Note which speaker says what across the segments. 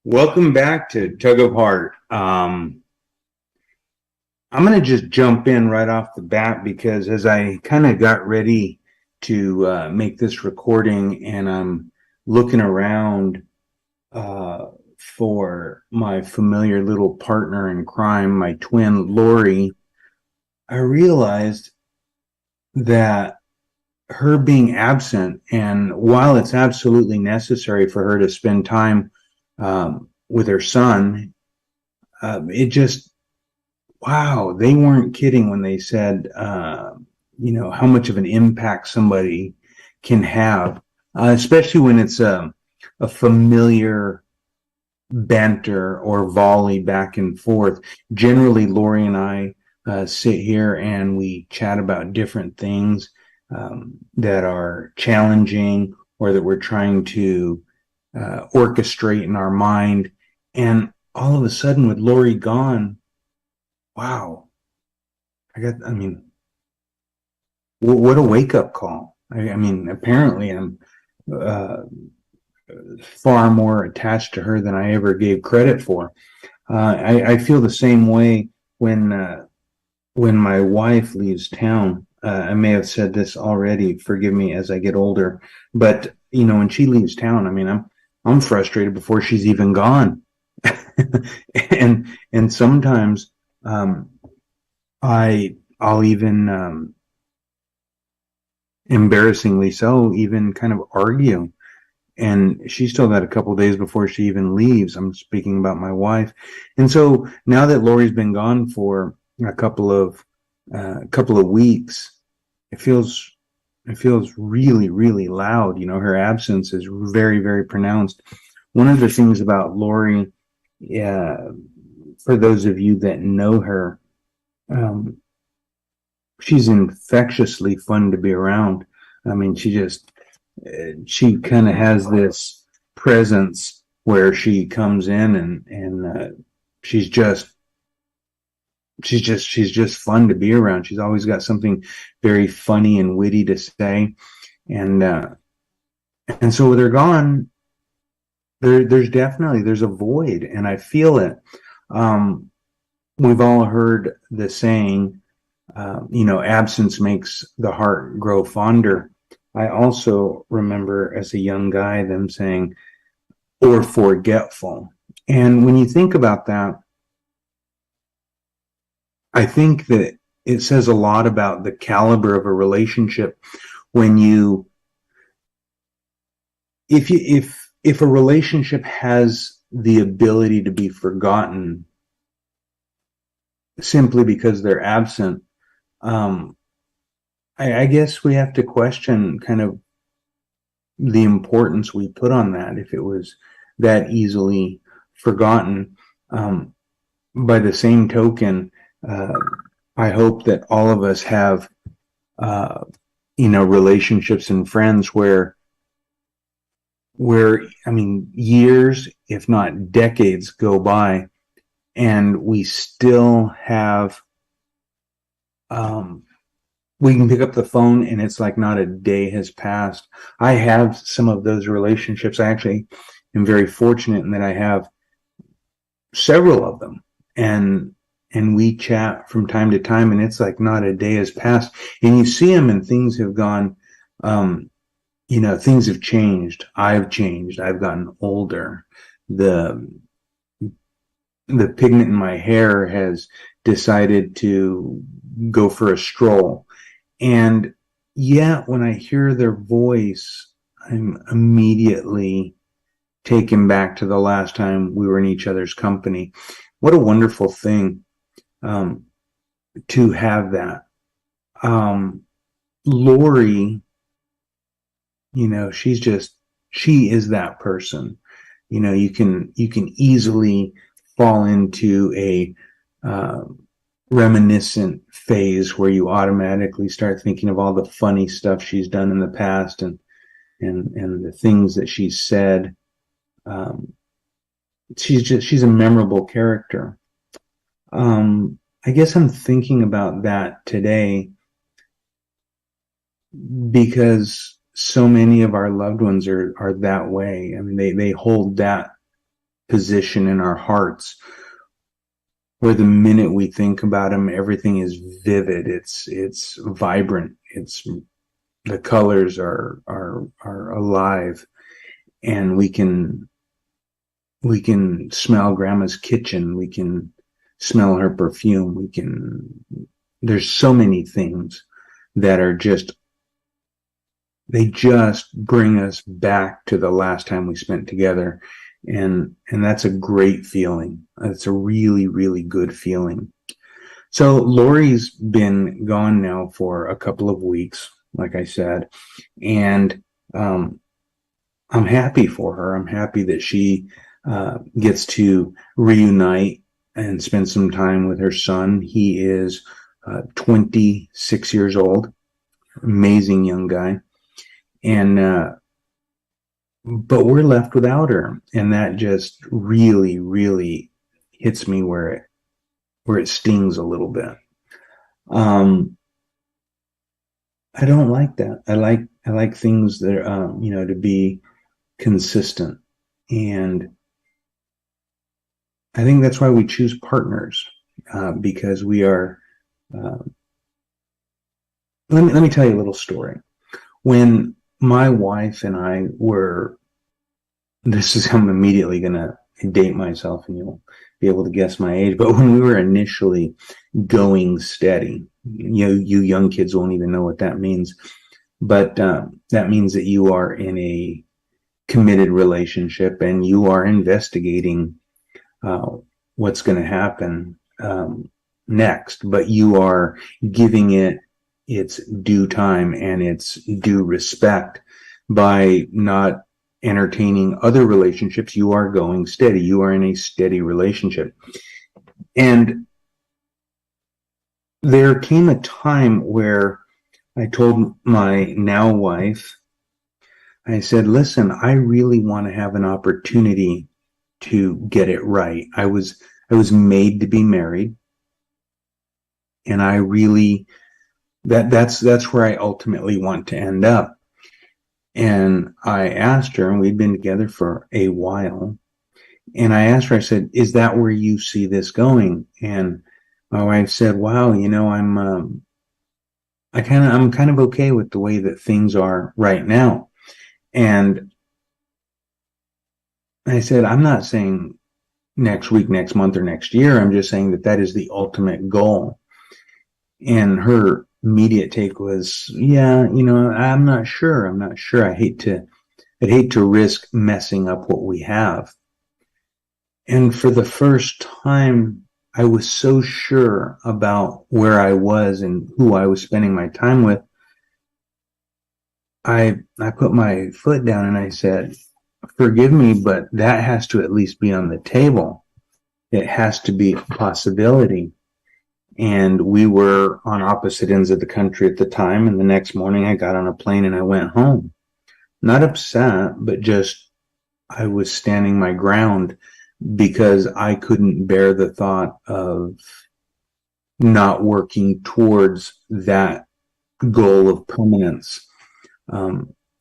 Speaker 1: Welcome back to Tug of Heart. I'm going to just jump in right off the bat because as I kind of got ready to make this recording and I'm looking around for my familiar little partner in crime, my twin Lori, I realized that her being absent, and while it's absolutely necessary for her to spend time with her son, it just wow, they weren't kidding when they said, how much of an impact somebody can have, especially when it's a familiar banter or volley back and forth. Generally, Lori and I sit here and we chat about different things that are challenging or that we're trying to orchestrate in our mind. And all of a sudden, with Lori gone, wow, what a wake up call. Apparently I'm uh, far more attached to her than I ever gave credit for. I feel the same way when my wife leaves town. I may have said this already, forgive me as I get older, but when she leaves town, I'm frustrated before she's even gone. and sometimes um, I'll even embarrassingly so even kind of argue. And she still got a couple of days before she even leaves. I'm speaking about my wife. And so now that Lori's been gone for a couple of weeks, it feels really, really loud. Her absence is very, very pronounced. One of the things about Lori, for those of you that know her, um, she's infectiously fun to be around. She kind of has this presence where she comes in and she's just she's just fun to be around. She's always got something very funny and witty to say, and so with her gone, there's a void, and I feel it. We've all heard the saying, absence makes the heart grow fonder. I also remember as a young guy them saying, or forgetful. And when you think about that, I think that it says a lot about the caliber of a relationship when if a relationship has the ability to be forgotten simply because they're absent, I guess we have to question kind of the importance we put on that if it was that easily forgotten. By the same token, I hope that all of us have, relationships and friends where years, if not decades, go by, and we still have, we can pick up the phone and it's like not a day has passed. I have some of those relationships. I actually am very fortunate in that I have several of them, and we chat from time to time, and it's like not a day has passed. And you see them, and things have gone. Things have changed. I've changed. I've gotten older. The pigment in my hair has decided to go for a stroll. And yet, when I hear their voice, I'm immediately taken back to the last time we were in each other's company. What a wonderful thing to have that. Lori, she is that person. You can easily fall into a reminiscent phase where you automatically start thinking of all the funny stuff she's done in the past and the things that she's said. She's a memorable character. I guess I'm thinking about that today because so many of our loved ones are that way. They hold that position in our hearts where the minute we think about him, everything is vivid. It's vibrant. The colors are alive, and we can smell grandma's kitchen. We can smell her perfume. There's so many things that are they just bring us back to the last time we spent together. And that's a great feeling. It's a really, really good feeling. So Lori's been gone now for a couple of weeks, like I said, and I'm happy for her. I'm happy that she gets to reunite and spend some time with her son. He is 26 years old, amazing young guy, and but we're left without her, and that just really, really hits me where it stings a little bit. I don't like that. I like things that to be consistent, and I think that's why we choose partners, because we are. Let me tell you a little story. When my wife and I were, I'm immediately going to date myself and you'll be able to guess my age, but when we were initially going steady, you young kids won't even know what that means, but that means that you are in a committed relationship and you are investigating what's going to happen next, but you are giving it its due time and its due respect by not entertaining other relationships. You are going steady. You are in a steady relationship. And there came a time where I told my now wife, I said, listen, I really want to have an opportunity to get it right. I was made to be married, and I really that's where I ultimately want to end up. And I asked her, and we'd been together for a while, and I asked her, I said, is that where you see this going? And my wife said, wow, I'm kind of okay with the way that things are right now. And I said, I'm not saying next week, next month, or next year. I'm just saying that is the ultimate goal. And her immediate take was, yeah, I'm not sure. I'd hate to risk messing up what we have. And for the first time, I was so sure about where I was and who I was spending my time with. I put my foot down and I said, forgive me, but that has to at least be on the table. It has to be a possibility. And we were on opposite ends of the country at the time. And the next morning I got on a plane and I went home. Not upset, but just I was standing my ground because I couldn't bear the thought of not working towards that goal of permanence,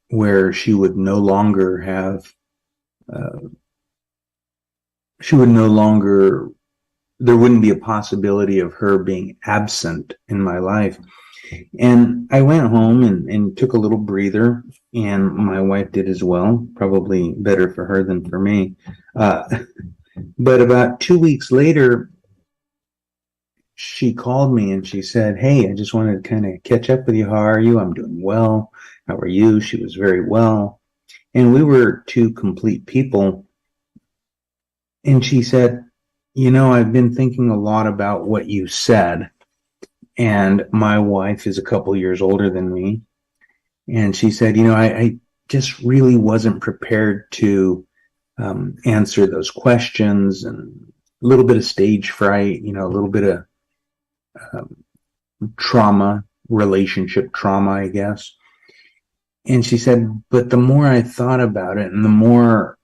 Speaker 1: where she would no longer have, there wouldn't be a possibility of her being absent in my life. And I went home and took a little breather, and my wife did as well, probably better for her than for me. But about 2 weeks later, she called me and she said, hey, I just wanted to kind of catch up with you. How are you? I'm doing well. How are you? She was very well. And we were two complete people. And she said, I've been thinking a lot about what you said. And my wife is a couple years older than me. And she said, I just really wasn't prepared to answer those questions, and a little bit of stage fright, a little bit of trauma, relationship trauma, I guess. And she said, but the more I thought about it and the more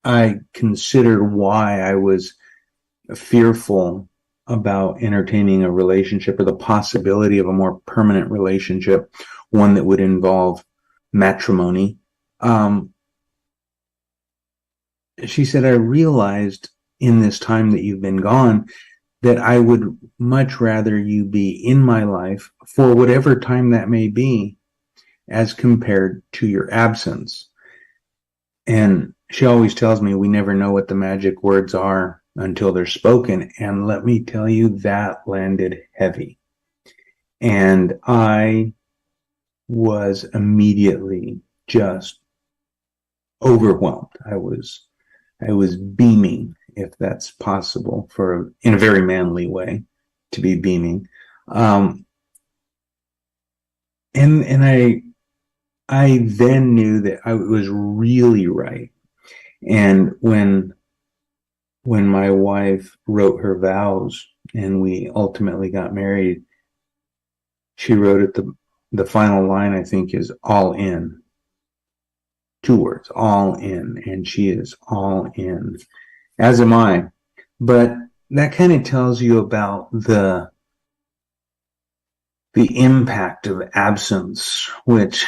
Speaker 1: I considered why I was fearful about entertaining a relationship or the possibility of a more permanent relationship, one that would involve matrimony, she said, I realized in this time that you've been gone that I would much rather you be in my life for whatever time that may be as compared to your absence. And she always tells me we never know what the magic words are until they're spoken. And let me tell you, that landed heavy. And I was immediately just overwhelmed. I was beaming, if that's possible, in a very manly way, to be beaming. And I then knew that I was really right. And when my wife wrote her vows and we ultimately got married, she wrote it, the final line, I think, is all in. 2 words, all in. And she is all in, as am I. But that kind of tells you about the impact of absence, which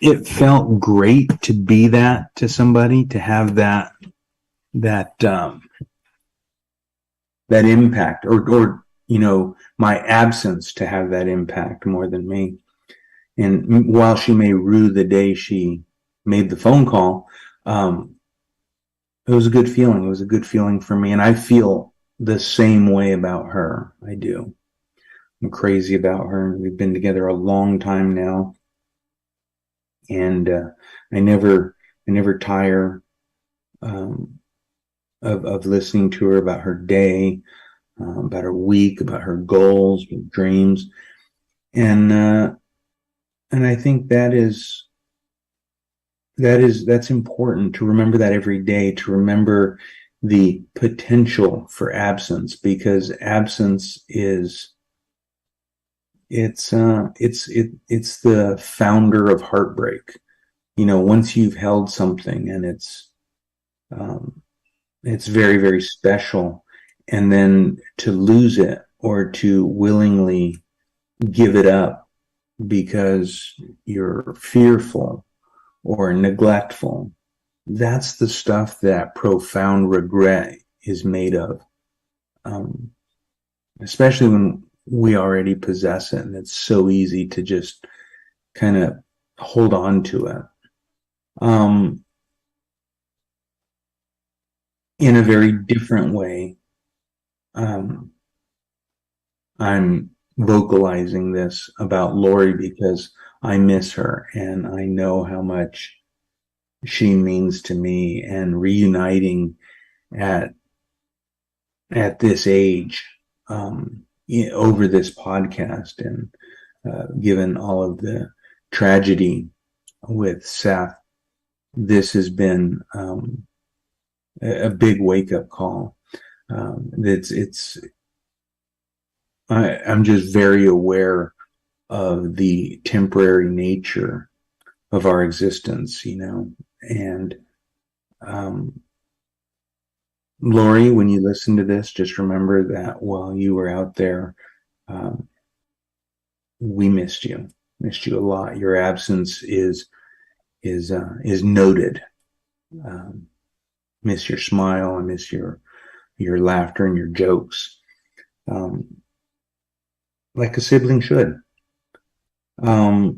Speaker 1: it felt great to be that to somebody, to have that impact, or my absence to have that impact more than me. And while she may rue the day she made the phone call, it was a good feeling. It was a good feeling for me, and I feel the same way about her. I do. I'm crazy about her. We've been together a long time now, and I never tire of listening to her about her day, about her week, about her goals, her dreams, and I think that's important to remember that every day, to remember the potential for absence, because absence is it's the founder of heartbreak. Once you've held something and it's very, very special, and then to lose it or to willingly give it up because you're fearful or neglectful, that's the stuff that profound regret is made of. Especially when we already possess it, and it's so easy to just kind of hold on to it. In a very different way, I'm vocalizing this about Lori because I miss her, and I know how much she means to me, and reuniting at this age, over this podcast, and given all of the tragedy with Seth, this has been a big wake-up call. I'm just very aware of the temporary nature of our existence, and Lori, when you listen to this, just remember that while you were out there, we missed you a lot. Your absence is noted. Miss your smile, and miss your laughter and your jokes, like a sibling should. For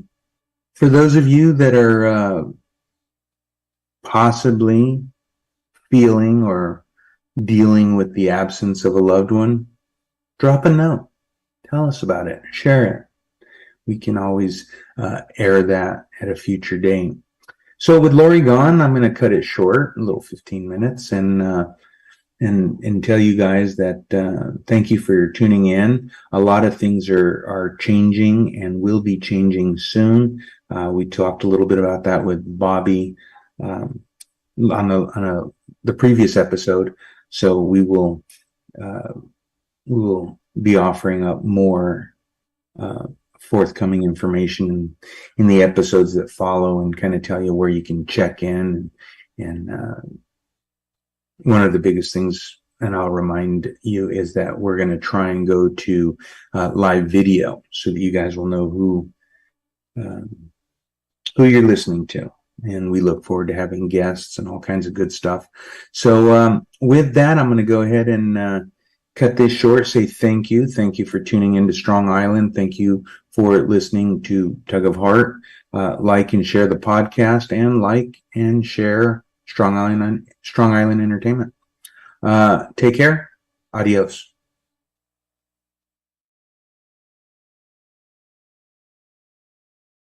Speaker 1: those of you that are possibly feeling or dealing with the absence of a loved one, drop a note. Tell us about it. Share it. We can always air that at a future date. So with Lori gone, I'm going to cut it short, a little 15 minutes, and tell you guys that thank you for tuning in. A lot of things are changing and will be changing soon. We talked a little bit about that with Bobby on the previous episode. So we will be offering up more forthcoming information in the episodes that follow, and kind of tell you where you can check in. And one of the biggest things, and I'll remind you, is that we're going to try and go to live video so that you guys will know who you're listening to. and we look forward to having guests and all kinds of good stuff. So with that, I'm going to go ahead and cut this short. Say thank you. Thank you for tuning into Strong Island. Thank you for listening to Tug of Heart. Like and share the podcast, and like and share Strong Island Entertainment. Take care. Adios.